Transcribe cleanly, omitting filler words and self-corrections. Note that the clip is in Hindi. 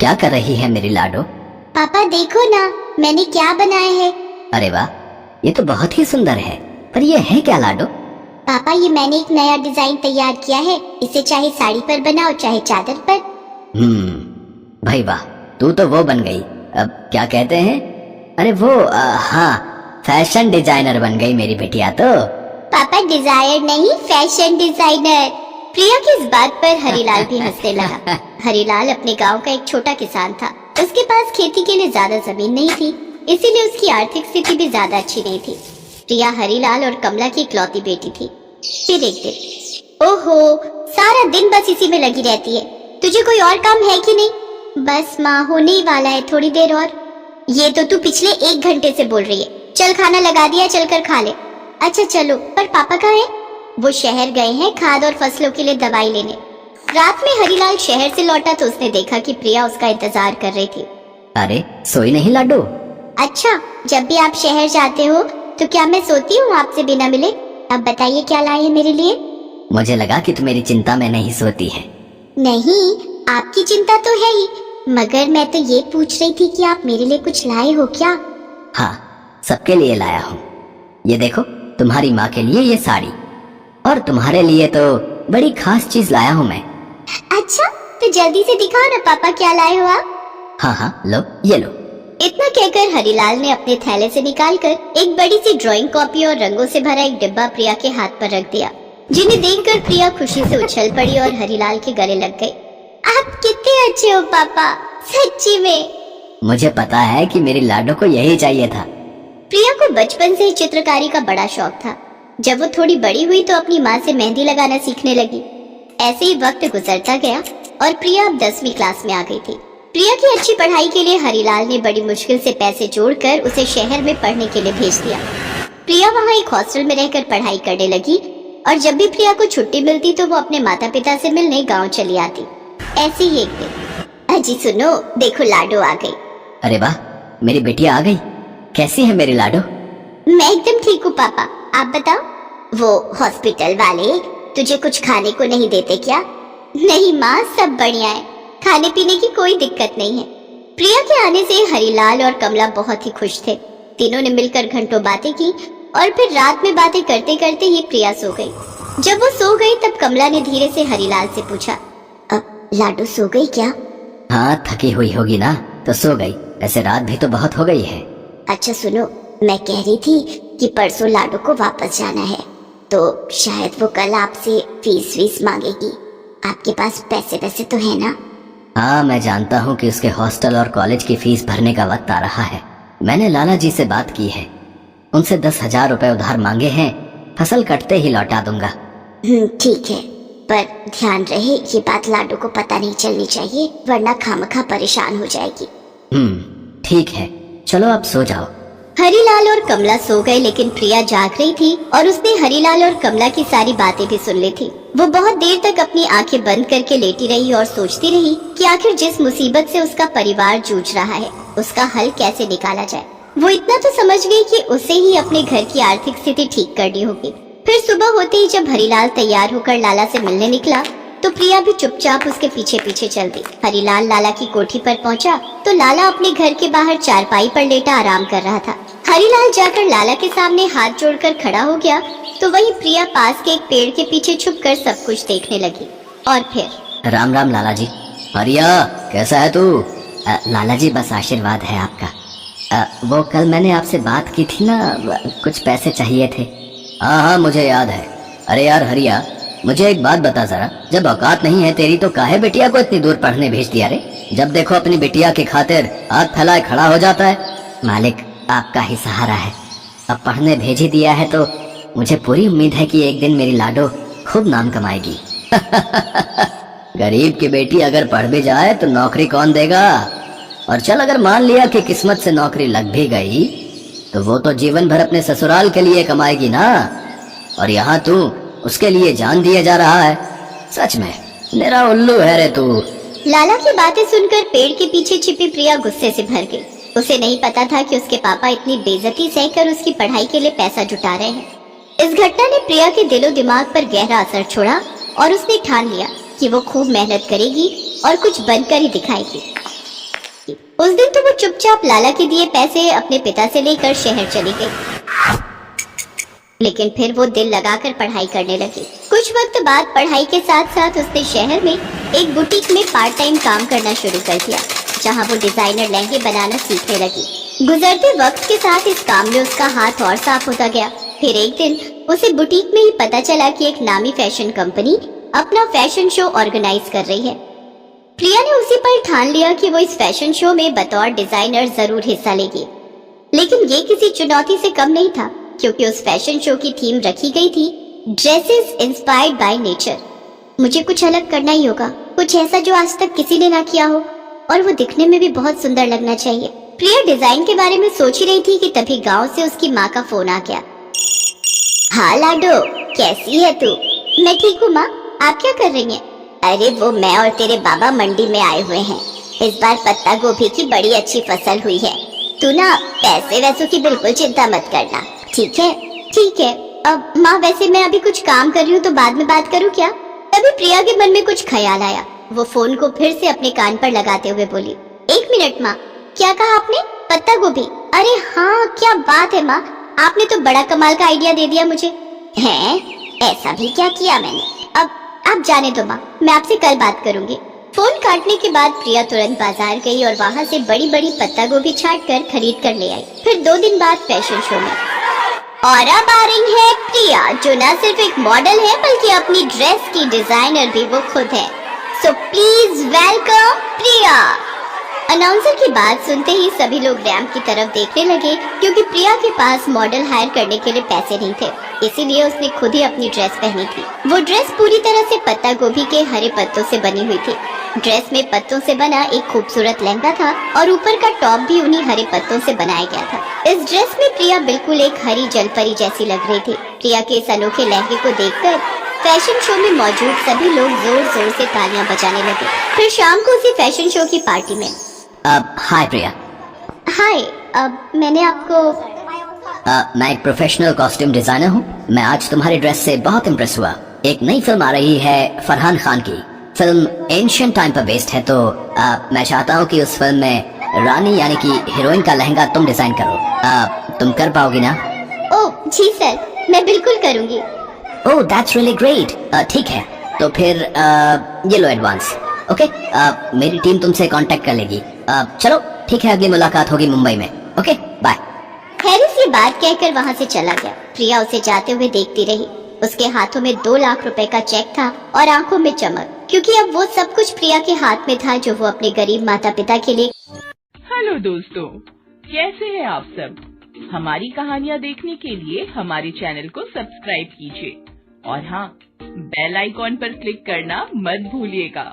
क्या कर रही है मेरी लाडो? पापा देखो ना, मैंने क्या बनाया है। अरे वाह, ये तो बहुत ही सुंदर है। पर ये है क्या लाडो? पापा ये मैंने एक नया डिजाइन तैयार किया है। इसे चाहे साड़ी पर बनाओ चाहे चादर पर। भाई वाह, तू तो वो बन गई। अब क्या कहते हैं, अरे वो हाँ, फैशन डिजाइनर बन गई मेरी बेटिया तो। पापा डिजायर नहीं, फैशन डिजाइनर। प्रिया की इस बात पर हरीलाल भी हंसने लगा। हरीलाल अपने गांव का एक छोटा किसान था। उसके पास खेती के लिए ज्यादा जमीन नहीं थी, इसीलिए उसकी आर्थिक स्थिति भी ज्यादा अच्छी नहीं थी। प्रिया हरीलाल और कमला की इकलौती बेटी थी। फिर एक दिन, ओहो, सारा दिन बस इसी में लगी रहती है। तुझे कोई और काम है कि नहीं? बस माँ, होने ही वाला है, थोड़ी देर और। ये तो तू पिछले 1 घंटे से बोल रही है। चल खाना लगा दिया, चल कर खा ले। अच्छा चलो, पर पापा कहाँ हैं? वो शहर गए हैं खाद और फसलों के लिए दवाई लेने। रात में हरीलाल शहर से लौटा तो उसने देखा कि प्रिया उसका इंतजार कर रही थी। अरे सोई नहीं लाडो? अच्छा, जब भी आप शहर जाते हो तो क्या मैं सोती हूँ आपसे बिना मिले? अब बताइए क्या लाए हैं मेरे लिए? मुझे लगा कि तू मेरी चिंता में नहीं सोती है। नहीं, आपकी चिंता तो है ही, मगर मैं तो ये पूछ रही थी कि आप मेरे लिए कुछ लाए हो क्या? हाँ, सबके लिए लाया हूँ। ये देखो, तुम्हारी माँ के लिए ये साड़ी, और तुम्हारे लिए तो बड़ी खास चीज लाया हूँ मैं। अच्छा, तो जल्दी से दिखाओ ना पापा, क्या लाए हो आप? हाँ, लो, ये लो। इतना कहकर हरीलाल ने अपने थैले से निकालकर एक बड़ी सी ड्राइंग कॉपी और रंगों से भरा एक डिब्बा प्रिया के हाथ पर रख दिया, जिन्हें देखकर प्रिया खुशी से उछल पड़ी और हरीलाल के गले लग गई। आप कितने अच्छे हो पापा, सच्ची में। मुझे पता है कि मेरी लाडो को यही चाहिए था। प्रिया को बचपन से ही चित्रकारी का बड़ा शौक था। जब वो थोड़ी बड़ी हुई तो अपनी माँ से मेहंदी लगाना सीखने लगी। ऐसे ही वक्त गुजरता गया और प्रिया अब 10वीं क्लास में आ गई थी। प्रिया की अच्छी पढ़ाई के लिए हरीलाल ने बड़ी मुश्किल से पैसे जोड़कर उसे शहर में पढ़ने के लिए भेज दिया। प्रिया वहाँ एक हॉस्टल में रहकर पढ़ाई करने लगी और जब भी प्रिया को छुट्टी मिलती तो वो अपने माता पिता से मिलने गाँव चली आती। ऐसे ही एक दिन, अजी सुनो, देखो लाडो आ गई। अरे वाह, मेरी बेटिया आ गई। कैसी है मेरी लाडो? मैं एकदम ठीक हूँ पापा, आप बताओ। वो हॉस्पिटल वाले तुझे कुछ खाने को नहीं देते क्या? नहीं माँ, सब बढ़िया है, खाने पीने की कोई दिक्कत नहीं है। प्रिया के आने से हरीलाल और कमला बहुत ही खुश थे। तीनों ने मिलकर घंटों बातें की और फिर रात में बातें करते करते ही प्रिया सो गई। जब वो सो गई तब कमला ने धीरे से हरीलाल से पूछा, अब लाडो सो गई क्या? हाँ, थकी हुई होगी ना, तो सो गई। ऐसे रात भी तो बहुत हो गई है। अच्छा सुनो, मैं कह रही थी कि परसों लाडो को वापस जाना है, तो शायद वो कल आपसे फीस मांगेगी। आपके पास पैसे तो है ना? हाँ, मैं जानता हूँ कि उसके हॉस्टल और कॉलेज की फीस भरने का वक्त आ रहा है। मैंने लाला जी से बात की है, उनसे 10,000 रुपए उधार मांगे हैं। फसल कटते ही लौटा दूंगा। ठीक है, पर ध्यान रहे ये बात लाडो को पता नहीं चलनी चाहिए, वरना खामखा परेशान हो जाएगी। ठीक है, चलो अब सो जाओ। हरीलाल और कमला सो गए, लेकिन प्रिया जाग रही थी और उसने हरीलाल और कमला की सारी बातें भी सुन ली थी। वो बहुत देर तक अपनी आंखें बंद करके लेटी रही और सोचती रही कि आखिर जिस मुसीबत से उसका परिवार जूझ रहा है, उसका हल कैसे निकाला जाए। वो इतना तो समझ गई कि उसे ही अपने घर की आर्थिक स्थिति ठीक करनी होगी। फिर सुबह होते ही जब हरीलाल तैयार होकर लाला से मिलने निकला तो प्रिया भी चुपचाप उसके पीछे पीछे चल दी। हरीलाल लाला की कोठी पर पहुंचा तो लाला अपने घर के बाहर चारपाई पर लेटा आराम कर रहा था। हरीलाल जाकर लाला के सामने हाथ जोड़कर खड़ा हो गया तो वहीं प्रिया पास के एक पेड़ के पीछे छुपकर सब कुछ देखने लगी। और फिर, राम राम लाला जी। हरिया, कैसा है तू? लाला जी, बस आशीर्वाद है आपका। वो कल मैंने आपसे बात की थी ना, कुछ पैसे चाहिए थे। हाँ, मुझे याद है। अरे यार हरिया, मुझे एक बात बता जरा, जब औकात नहीं है तेरी तो काहे बिटिया को इतनी दूर पढ़ने भेज दिया रे? जब देखो अपनी बिटिया की खातिर हाथ फैलाए खड़ा हो जाता है। मालिक, आपका ही सहारा है, अब पढ़ने भेज ही दिया है तो मुझे पूरी उम्मीद है कि एक दिन मेरी लाडो खूब नाम कमाएगी। गरीब की बेटी अगर पढ़ भी जाए तो नौकरी कौन देगा? और चल, अगर मान लिया कि किस्मत से नौकरी लग भी गई तो वो तो जीवन भर अपने ससुराल के लिए कमाएगी ना। और यहाँ तू उसके लिए जान दिए जा रहा है। सच में मेरा उल्लू है रे तू। लाला की बातें सुनकर पेड़ के पीछे छिपी प्रिया गुस्से से भर गई। उसे नहीं पता था कि उसके पापा इतनी बेइज्जती सहकर उसकी पढ़ाई के लिए पैसा जुटा रहे हैं। इस घटना ने प्रिया के दिलो दिमाग पर गहरा असर छोड़ा और उसने ठान लिया कि वो खूब मेहनत करेगी और कुछ बनकर ही दिखाएगी। थी। उस दिन तो वो चुपचाप लाला के दिए पैसे अपने पिता से लेकर शहर चली गई, लेकिन फिर वो दिल लगाकर पढ़ाई करने लगी। कुछ वक्त बाद पढ़ाई के साथ साथ उसने शहर में एक बुटीक में पार्ट टाइम काम करना शुरू कर दिया, जहां वो डिजाइनर लहंगे बनाना सीखने लगी। गुजरते वक्त के साथ इस काम में उसका हाथ और साफ होता गया। फिर एक दिन उसे बुटीक में ही पता चला कि एक नामी फैशन कंपनी अपना फैशन शो ऑर्गेनाइज कर रही है। प्रिया ने उसी पर ठान लिया कि वो इस फैशन शो में बतौर डिजाइनर जरूर हिस्सा लेगी। लेकिन ये किसी चुनौती से कम नहीं था, क्योंकि उस फैशन शो की थीम रखी गई थी ड्रेसेस इंस्पायर्ड बाय नेचर। मुझे कुछ अलग करना ही होगा, कुछ ऐसा जो आज तक किसी ने ना किया हो, और वो दिखने में भी बहुत सुंदर लगना चाहिए। प्रिया डिजाइन के बारे में सोच ही रही थी कि तभी गांव से उसकी माँ का फोन आ गया। हाँ लाडो, कैसी है तू? मैं ठीक हूँ माँ, आप क्या कर रही हैं? अरे वो मैं और तेरे बाबा मंडी में आए हुए हैं। इस बार पत्ता गोभी की बड़ी अच्छी फसल हुई है। तू ना पैसे वैसों की बिल्कुल चिंता मत करना, ठीक है? ठीक है। अब माँ, वैसे मैं अभी कुछ काम कर रही हूँ, तो बाद में बात करूँ क्या? तभी प्रिया के मन में कुछ ख्याल आया। वो फोन को फिर से अपने कान पर लगाते हुए बोली, 1 मिनट माँ, क्या कहा आपने? पत्ता गोभी? अरे हाँ, क्या बात है माँ, आपने तो बड़ा कमाल का आइडिया दे दिया मुझे। हैं? ऐसा भी क्या किया मैंने? अब आप जाने दो माँ, मैं आपसे कल बात करूंगी। फोन काटने के बाद प्रिया तुरंत बाजार गई और वहाँ से बड़ी बड़ी पत्ता गोभी छाट कर खरीद कर ले आई। फिर 2 दिन बाद फैशन शो में और अब आ रही है प्रिया, जो न सिर्फ एक मॉडल है बल्कि अपनी ड्रेस की डिजाइनर भी वो खुद है। So please welcome Priya. Announcer की बात सुनते ही सभी लोग रैंप की तरफ देखने लगे, क्योंकि प्रिया के पास मॉडल हायर करने के लिए पैसे नहीं थे, इसीलिए उसने खुद ही अपनी ड्रेस पहनी थी। वो ड्रेस पूरी तरह से पत्ता गोभी के हरे पत्तों से बनी हुई थी। ड्रेस में पत्तों से बना एक खूबसूरत लहंगा था और ऊपर का टॉप भी उन्हीं हरे पत्तों से बनाया गया था। इस ड्रेस में प्रिया बिल्कुल एक हरी जलपरी जैसी लग रही थी। प्रिया के इस अनोखे लहंगे को देखकर फैशन शो में मौजूद सभी लोग जोर जोर से तालियां बजाने लगे। फिर शाम को उसी फैशन शो की पार्टी में हाय प्रिया। हाय, मैंने आपको मैं एक प्रोफेशनल कॉस्ट्यूम डिजाइनर हूँ। मैं आज तुम्हारी ड्रेस से बहुत इम्प्रेस हुआ। एक नई फिल्म आ रही है फरहान खान की। फिल्म एंशिएंट टाइम पर बेस्ड है, तो मैं चाहता हूँ कि उस फिल्म में रानी यानी कि हीरोइन का लहंगा तुम डिजाइन करो। तुम कर पाओगी ना? ओह जी सर, मैं बिल्कुल करूँगी। Oh that's really great. ठीक है, तो फिर ये लो एडवांस। ओके, मेरी टीम तुमसे कांटेक्ट कर लेगी। चलो ठीक है, अगली मुलाकात होगी मुंबई में। Okay bye. हैरिस ये बात कहकर वहाँ से चला गया। प्रिया उसे जाते हुए देखती रही। उसके हाथों में 2 लाख रुपए का चेक था और आंखों में चमक, क्योंकि अब वो सब कुछ प्रिया के हाथ में था जो वो अपने गरीब माता पिता के लिए। हेलो दोस्तों, कैसे हैं आप सब? हमारी कहानियाँ देखने के लिए हमारे चैनल को सब्सक्राइब कीजिए और हाँ, बेल आइकॉन पर क्लिक करना मत भूलिएगा।